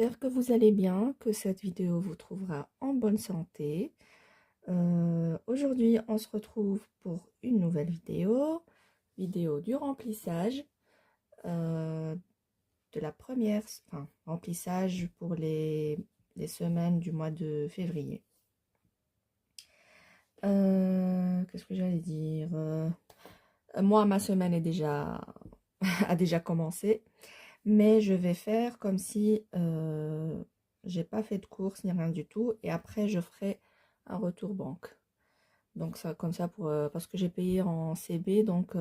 j'espère que vous allez bien, que cette vidéo vous trouvera en bonne santé. Aujourd'hui, on se retrouve pour une nouvelle vidéo du remplissage de la première, remplissage pour les semaines du mois de février. Qu'est-ce que j'allais dire? Moi, ma semaine est déjà a déjà commencé. Mais je vais faire comme si j'ai pas fait de course ni rien du tout. Et après, je ferai un retour banque. Donc ça, comme ça, parce que j'ai payé en CB. Donc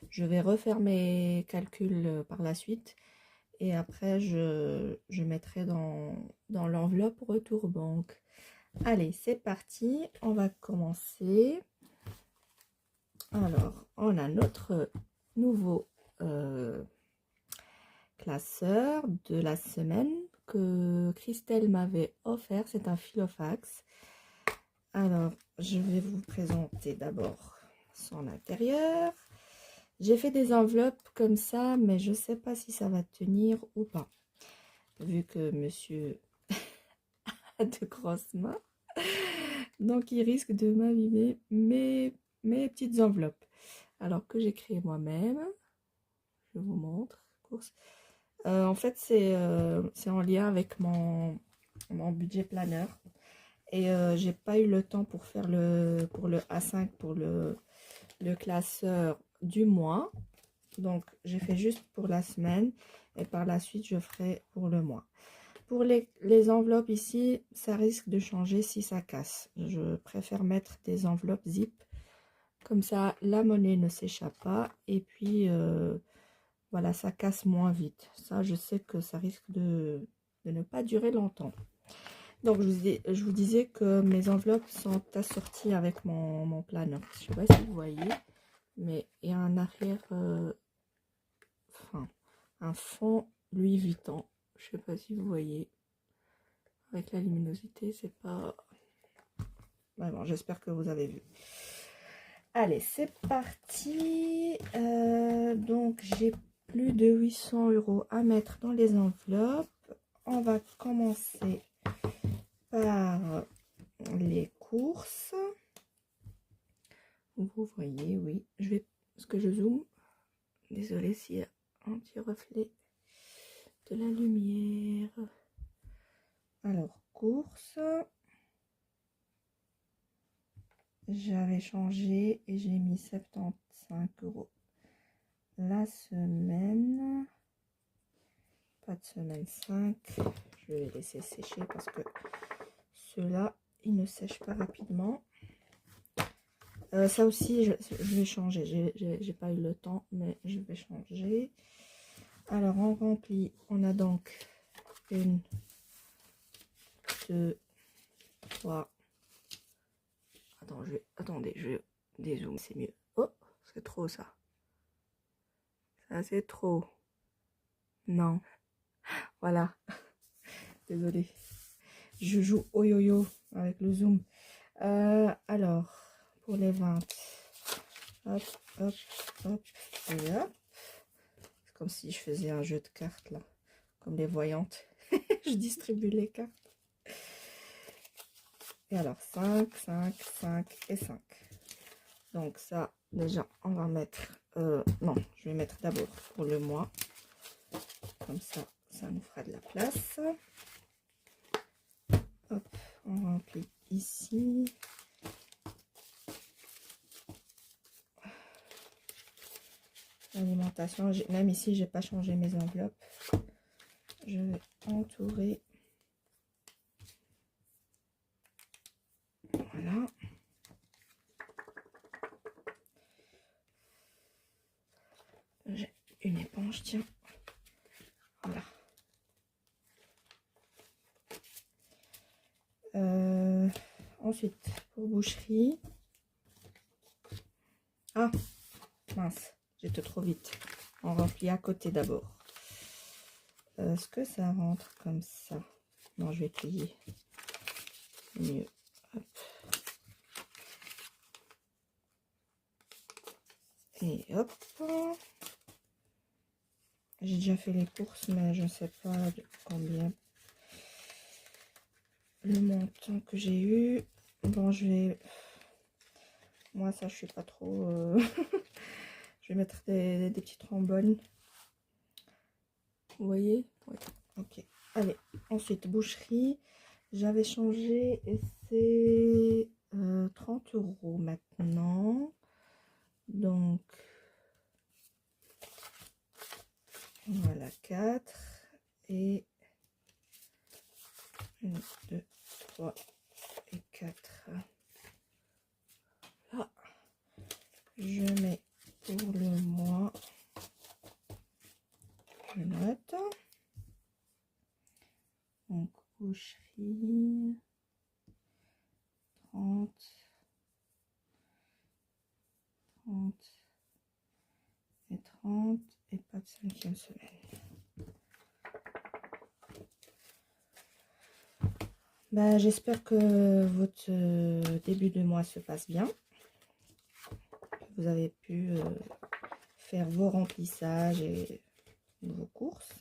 je vais refaire mes calculs par la suite. Et après, je mettrai dans l'enveloppe retour banque. Allez, c'est parti. On va commencer. Alors, on a notre nouveau classeur de la semaine que Christelle m'avait offert. C'est un Filofax. Alors, je vais vous présenter d'abord son intérieur. J'ai fait des enveloppes comme ça, mais je ne sais pas si ça va tenir ou pas. Vu que monsieur a de grosses mains. Donc, il risque de m'abîmer mes petites enveloppes. Alors que j'ai créé moi-même. Je vous montre. Course. En fait, c'est en lien avec mon budget planeur. Et j'ai pas eu le temps pour faire pour le A5, pour le classeur du mois. Donc, j'ai fait juste pour la semaine. Et par la suite, je ferai pour le mois. Pour les enveloppes ici, ça risque de changer si ça casse. Je préfère mettre des enveloppes zip. Comme ça, la monnaie ne s'échappe pas. Et puis, voilà, ça casse moins vite. Ça, je sais que ça risque de ne pas durer longtemps. Donc, je vous disais que mes enveloppes sont assorties avec mon planeur. Je ne sais pas si vous voyez, mais il y a un arrière, un fond Louis Vuitton. Je ne sais pas si vous voyez. Avec la luminosité, c'est pas... Ouais, bon, j'espère que vous avez vu. Allez, c'est parti. Donc, j'ai plus de 800 € à mettre dans les enveloppes. On va commencer par les courses. Vous voyez, oui. Est-ce que je zoome? Désolée s'il y a un petit reflet de la lumière. Alors, courses. J'avais changé et j'ai mis 75 € la semaine. Pas de semaine 5. Je vais les laisser sécher parce que ceux-là, ils ne sèchent pas rapidement. Ça aussi, je vais changer. J'ai pas eu le temps, mais je vais changer. Alors, on remplit. On a donc 1, 2, 3. Attendez, je dézoome, c'est mieux. Oh, c'est trop ça. Ça, c'est trop. Non. Voilà. Désolée. Je joue au yo-yo avec le zoom. Alors, pour les 20. Hop, hop, hop, et hop. C'est comme si je faisais un jeu de cartes, là. Comme les voyantes. Je distribue les cartes. Et alors, 5, 5, 5 et 5. Donc ça, déjà, on va mettre... non, je vais mettre d'abord pour le mois. Comme ça, ça nous fera de la place. Hop, on remplit ici. Alimentation, même ici, j'ai pas changé mes enveloppes. Je vais entourer. Voilà. J'ai une éponge, tiens. Voilà. Ensuite, pour boucherie. Ah, mince, j'étais trop vite. On remplit à côté d'abord. Est-ce que ça rentre comme ça? Non, je vais plier. Mieux. Hop. Et hop. J'ai déjà fait les courses, mais je ne sais pas de combien le montant que j'ai eu. Bon, je vais... Moi, ça, je suis pas trop... Je vais mettre des petits trombones. Vous voyez? Ouais. Ok. Allez, ensuite, boucherie. J'avais changé et c'est 30 € maintenant. Donc, voilà, 4. Et 1, 2, 3 et 4. Là, je mets pour le mois. Je note. Donc, boucherie. 30. 30 et 30 et pas de 5e semaine. Ben, j'espère que votre début de mois se passe bien. Vous avez pu faire vos remplissages et vos courses.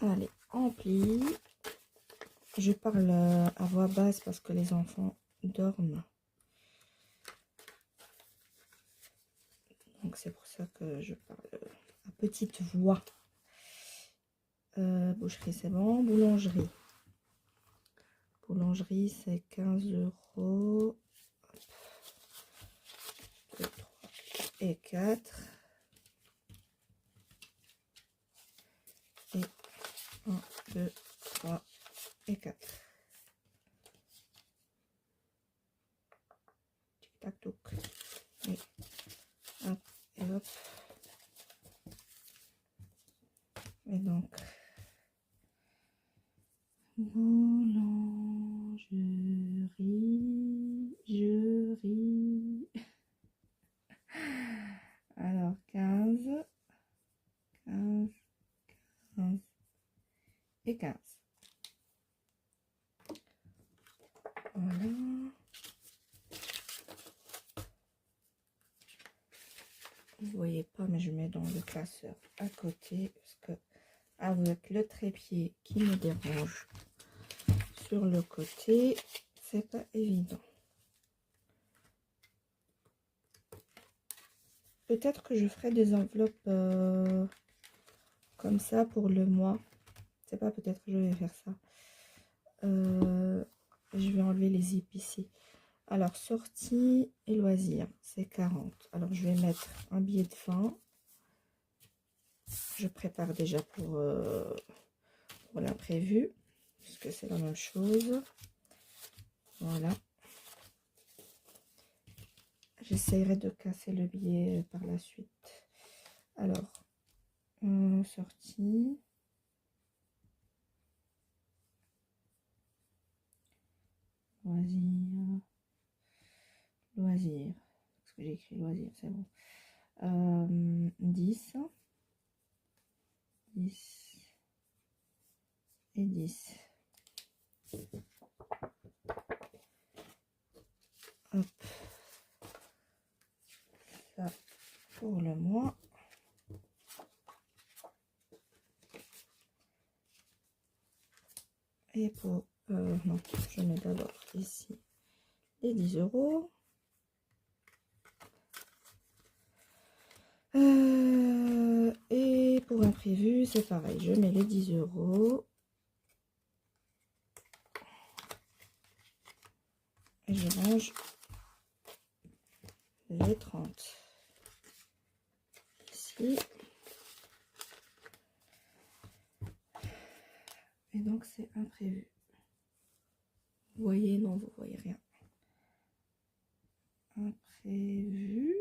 Allez, rempli. Je parle à voix basse parce que les enfants dorment. Donc c'est pour ça que je parle à petite voix. Boucherie, c'est bon. Boulangerie. Boulangerie, c'est 15 €. 2, 3 et 4. Et 1, 2, 3 et 4. Tic tac toc. Et hop et hop. Et donc, boulangerie, je ris. Alors, 15 et 15. Voilà. Vous voyez pas, mais je mets dans le classeur à côté parce que avec le trépied qui me dérange sur le côté, c'est pas évident. Peut-être que je ferai des enveloppes comme ça pour le mois. C'est pas, peut-être que je vais faire ça. Je vais enlever les zips ici. Alors, sortie et loisirs, c'est 40. Alors, je vais mettre un billet de 20. Je prépare déjà pour l'imprévu, puisque c'est la même chose. Voilà. J'essaierai de casser le billet par la suite. Alors, sortie. Loisirs. Loisirs. Parce que j'ai écrit loisirs, c'est bon. 10. 10. Et 10. Hop. Ça pour le mois. Et pour... non, je mets d'abord ici les 10 €. Et pour imprévu, c'est pareil. Je mets les 10 €. Et je range les 30. Ici. Et donc, c'est imprévu. Vous voyez? Non, vous voyez rien. Imprévu.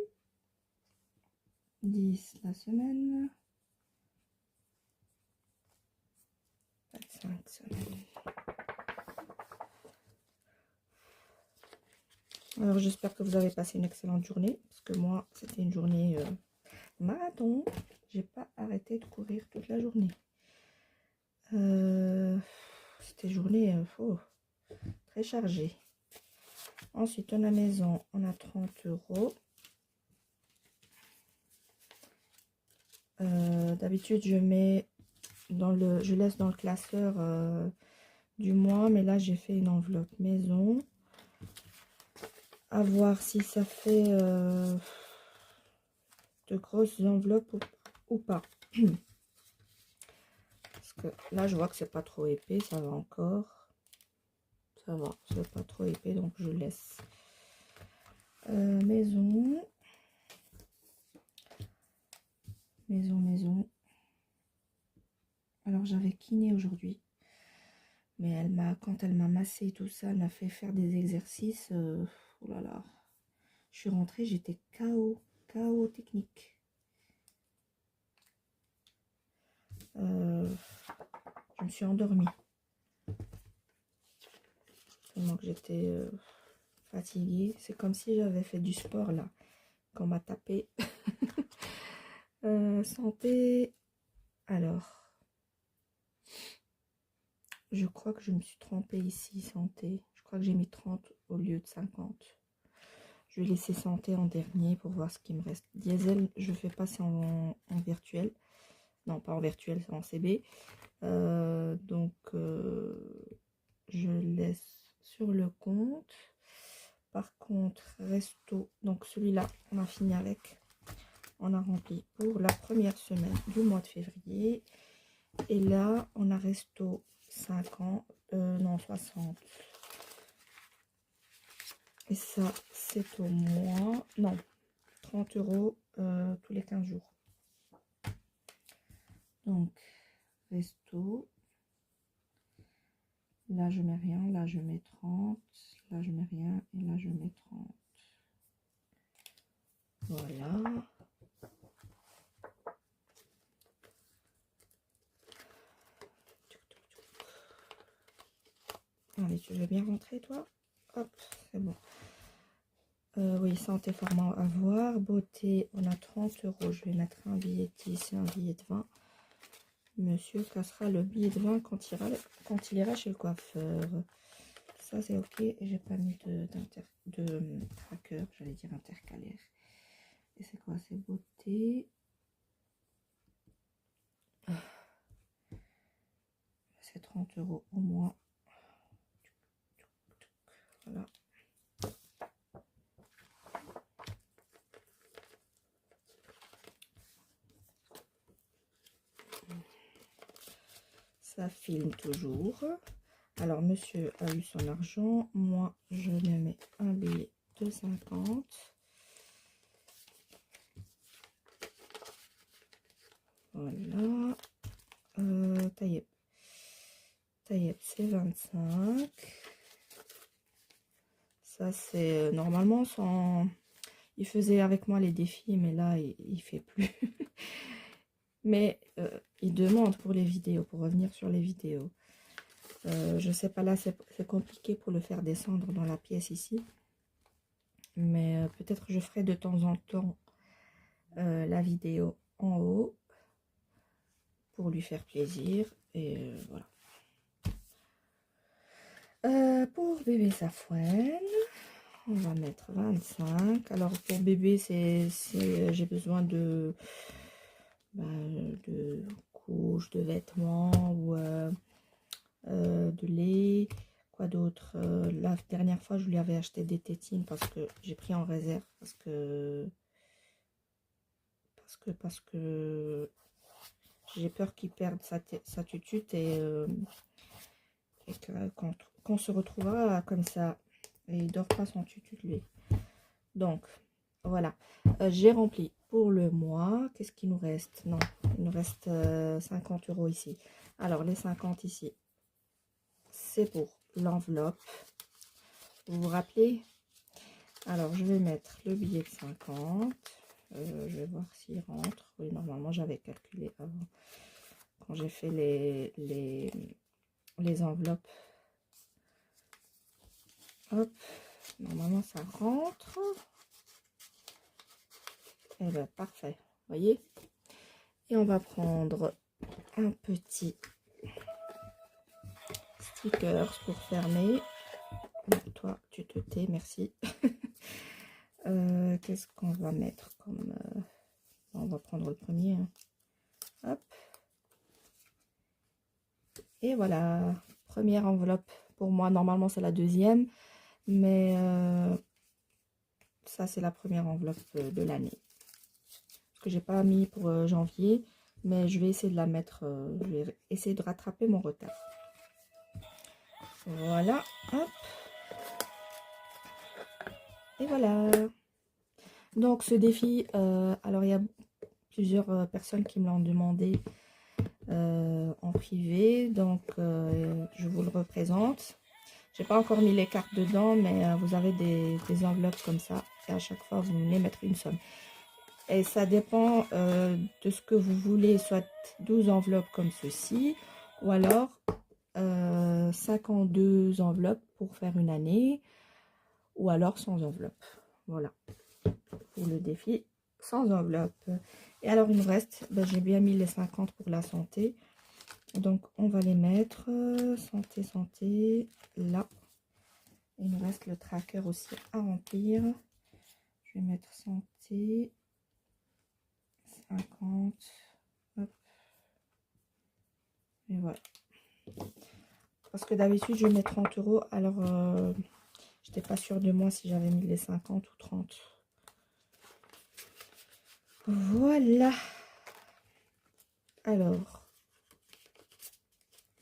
10 la semaine. Pas de 5 semaines. Alors, j'espère que vous avez passé une excellente journée. Parce que moi, c'était une journée marathon. J'ai pas arrêté de courir toute la journée. C'était journée très chargée. Ensuite, à la maison, on a 30 €. D'habitude, je laisse dans le classeur du mois. Mais là, j'ai fait une enveloppe maison. À voir si ça fait de grosses enveloppes ou pas. Parce que là, je vois que c'est pas trop épais. Ça va encore. Ça va, c'est pas trop épais. Donc, je laisse. Maison. Maison. Alors, j'avais kiné aujourd'hui. Mais quand elle m'a massé tout ça, elle m'a fait faire des exercices. Oh là là. Je suis rentrée, j'étais KO. KO technique. Je me suis endormie. Tellement que j'étais fatiguée. C'est comme si j'avais fait du sport là. Qu'on m'a tapé. Santé. Alors. Je crois que je me suis trompée ici, santé. Je crois que j'ai mis 30 au lieu de 50. Je vais laisser santé en dernier pour voir ce qui me reste. Diesel, je fais passer en virtuel. Non, pas en virtuel, c'est en CB. Donc, je laisse sur le compte. Par contre, resto, donc celui-là, on a fini avec. On a rempli pour la première semaine du mois de février. Et là, on a resto 50, non 60. Et ça, c'est au mois, non, 30 € tous les 15 jours. Donc, resto. Là, je mets rien. Là, je mets 30. Là, je mets rien. Et là, je mets 30. Voilà. Allez, tu veux bien rentrer, toi? Hop, c'est bon. Oui, santé, format à voir. Beauté, on a 30 €. Je vais mettre un billet de 10 et un billet de 20. Monsieur cassera le billet de 20 quand il ira chez le coiffeur. Ça, c'est ok. Et j'ai pas mis de tracker, j'allais dire intercalaire. Et c'est quoi? C'est beauté. C'est 30 € au mois. Voilà. Ça filme toujours. Alors, monsieur a eu son argent. Moi, je lui mets un billet de 50. Voilà. Tailleb, c'est 25. Ça, c'est normalement son... Il faisait avec moi les défis, mais là, il fait plus. Mais il demande pour les vidéos, pour revenir sur les vidéos. Je sais pas, là, c'est compliqué pour le faire descendre dans la pièce ici. Mais peut-être je ferai de temps en temps la vidéo en haut pour lui faire plaisir. Et voilà. Pour bébé Safouane, on va mettre 25. Alors pour bébé, j'ai besoin de couches, de vêtements ou de lait. Quoi d'autre? La dernière fois, je lui avais acheté des tétines parce que j'ai pris en réserve parce que j'ai peur qu'il perde sa tutute et qu'on se retrouvera comme ça. Et il dort pas son tutute lui. Donc, voilà. J'ai rempli pour le mois. Qu'est-ce qu'il nous reste? Non, il nous reste 50 € ici. Alors, les 50 ici, c'est pour l'enveloppe. Vous vous rappelez? Alors, je vais mettre le billet de 50. Je vais voir s'il rentre. Oui, normalement, j'avais calculé avant. Quand j'ai fait les enveloppes. Hop. Normalement, ça rentre. Et bien, parfait. Vous voyez? Et on va prendre un petit sticker pour fermer. Donc, toi, tu te tais, merci. Qu'est-ce qu'on va mettre comme... on va prendre le premier. Hein. Hop. Et voilà. première enveloppe pour moi. Normalement, c'est la deuxième, mais ça, c'est la première enveloppe de l'année. Parce que j'ai pas mis pour janvier, mais je vais essayer de la mettre, je vais essayer de rattraper mon retard. Voilà, hop. Et voilà. Donc, ce défi, alors il y a plusieurs personnes qui me l'ont demandé en privé, donc je vous le représente. J'ai pas encore mis les cartes dedans, mais vous avez des enveloppes comme ça, et à chaque fois vous venez mettre une somme. Et ça dépend de ce que vous voulez, soit 12 enveloppes comme ceci, ou alors 52 enveloppes pour faire une année, ou alors sans enveloppe. Voilà, pour le défi sans enveloppe. Et alors il me reste, ben, j'ai bien mis les 50 pour la santé. Donc on va les mettre, santé, santé, là. Il me reste le tracker aussi à remplir. Je vais mettre santé, 50, hop. Et voilà. Parce que d'habitude je mets 30 €, alors j'étais pas sûre de moi si j'avais mis les 50 ou 30. Voilà. Alors,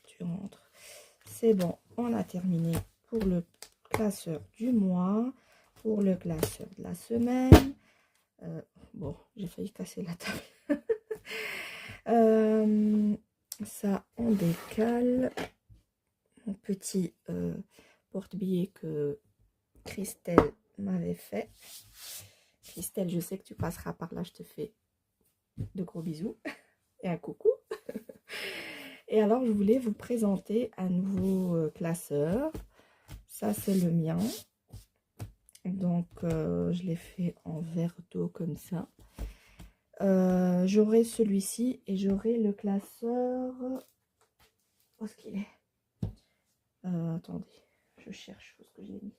tu rentres. C'est bon, on a terminé pour le classeur du mois, pour le classeur de la semaine. Bon, j'ai failli casser la table. Ça, on décale. Mon petit porte-billets que Christelle m'avait fait. Christelle, je sais que tu passeras par là, je te fais de gros bisous et un coucou. Et alors, je voulais vous présenter un nouveau classeur. Ça, c'est le mien. Donc, je l'ai fait en verre d'eau comme ça. J'aurai celui-ci et j'aurai le classeur. Où est-ce qu'il est, attendez, je cherche où est-ce que je l'ai mis.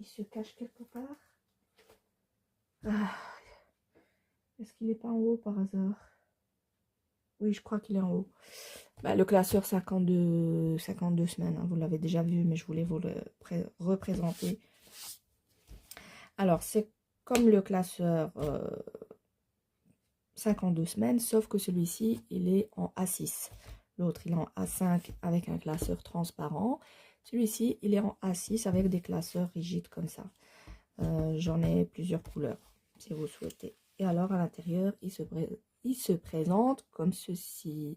Il se cache quelque part. Ah, est-ce qu'il n'est pas en haut par hasard? Oui, je crois qu'il est en haut. Bah, le classeur 52 semaines, hein, vous l'avez déjà vu, mais je voulais vous le représenter. Alors, c'est comme le classeur 52 semaines, sauf que celui-ci, il est en A6. L'autre, il est en A5 avec un classeur transparent. Celui-ci, il est en A6 avec des classeurs rigides comme ça. J'en ai plusieurs couleurs, si vous souhaitez. Et alors, à l'intérieur, il se présente comme ceci.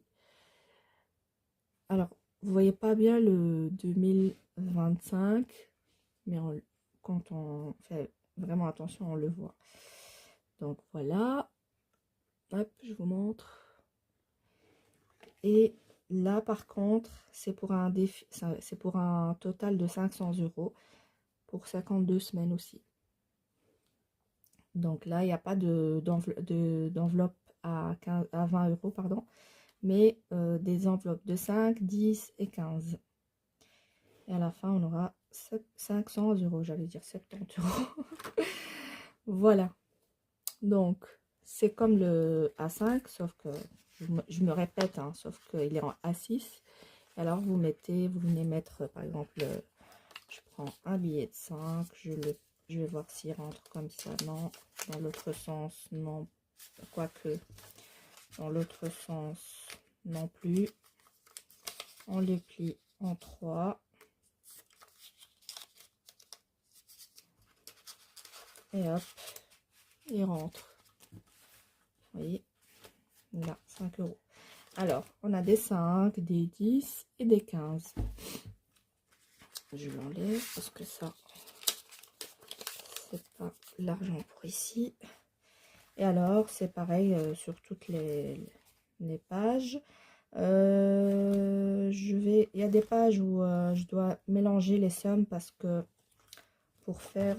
Alors, vous voyez pas bien le 2025, mais quand on fait vraiment attention, on le voit. Donc, voilà. Hop, je vous montre. Et là, par contre, c'est pour un défi, c'est pour un total de 500 € pour 52 semaines aussi. Donc là, il n'y a pas d'enveloppe à 20 €, pardon, mais des enveloppes de 5, 10 et 15. Et à la fin, on aura 500 €, j'allais dire 70 €. Voilà. Donc, c'est comme le A5, sauf que, je me répète, hein, sauf qu'il est en A6. Alors, vous venez mettre, par exemple, je prends un billet de 5, je vais voir s'il rentre comme ça, non. Dans l'autre sens, non. Quoique, dans l'autre sens, non plus. On les plie en 3. Et hop, il rentre. Vous voyez, là, 5 €. Alors, on a des 5, des 10 et des 15. Je l'enlève parce que ça, c'est pas l'argent pour ici. Et alors, c'est pareil sur toutes les pages. Il y a des pages où je dois mélanger les sommes parce que pour faire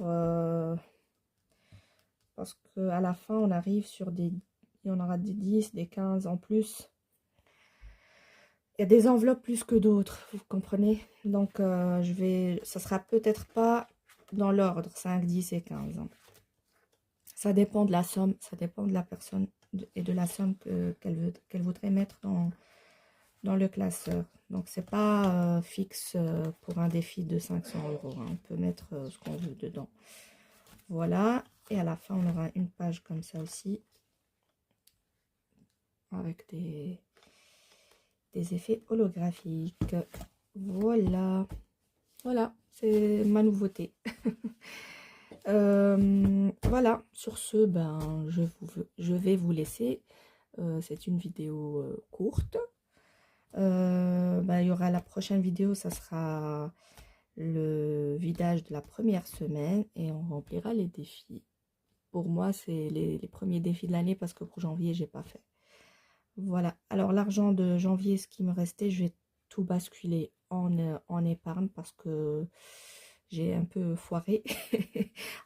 parce que à la fin on arrive sur il y en aura des 10, des 15 en plus. Il y a des enveloppes plus que d'autres, vous comprenez. Donc ça sera peut-être pas dans l'ordre 5, 10 et 15. Ça dépend de la somme, ça dépend de la personne et de la somme qu'elle voudrait mettre dans le classeur. Donc, c'est pas fixe pour un défi de 500 €, hein. On peut mettre ce qu'on veut dedans. Voilà. Et à la fin, on aura une page comme ça aussi, avec des effets holographiques. Voilà. Voilà, c'est ma nouveauté. Voilà, sur ce, ben, je vais vous laisser. C'est une vidéo courte. Ben, il y aura la prochaine vidéo, ça sera le vidage de la première semaine et on remplira les défis. Pour moi, c'est les premiers défis de l'année parce que pour janvier, j'ai pas fait. Voilà. Alors, l'argent de janvier, ce qui me restait, je vais tout basculer en épargne parce que j'ai un peu foiré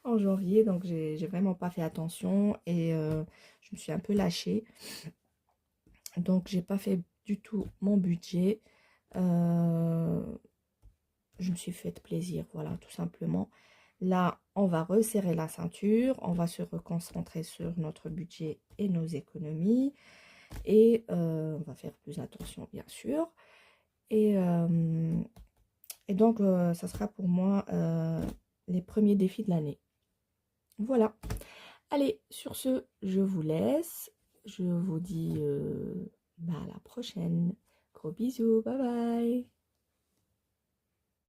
en janvier. Donc, j'ai vraiment pas fait attention et je me suis un peu lâchée. Donc, j'ai pas fait du tout mon budget. Je me suis fait plaisir, voilà, tout simplement. Là, on va resserrer la ceinture. On va se reconcentrer sur notre budget et nos économies. Et on va faire plus attention, bien sûr. Et, donc, ça sera pour moi les premiers défis de l'année. Voilà. Allez, sur ce, je vous laisse. Je vous dis à la prochaine. Gros bisous. Bye bye.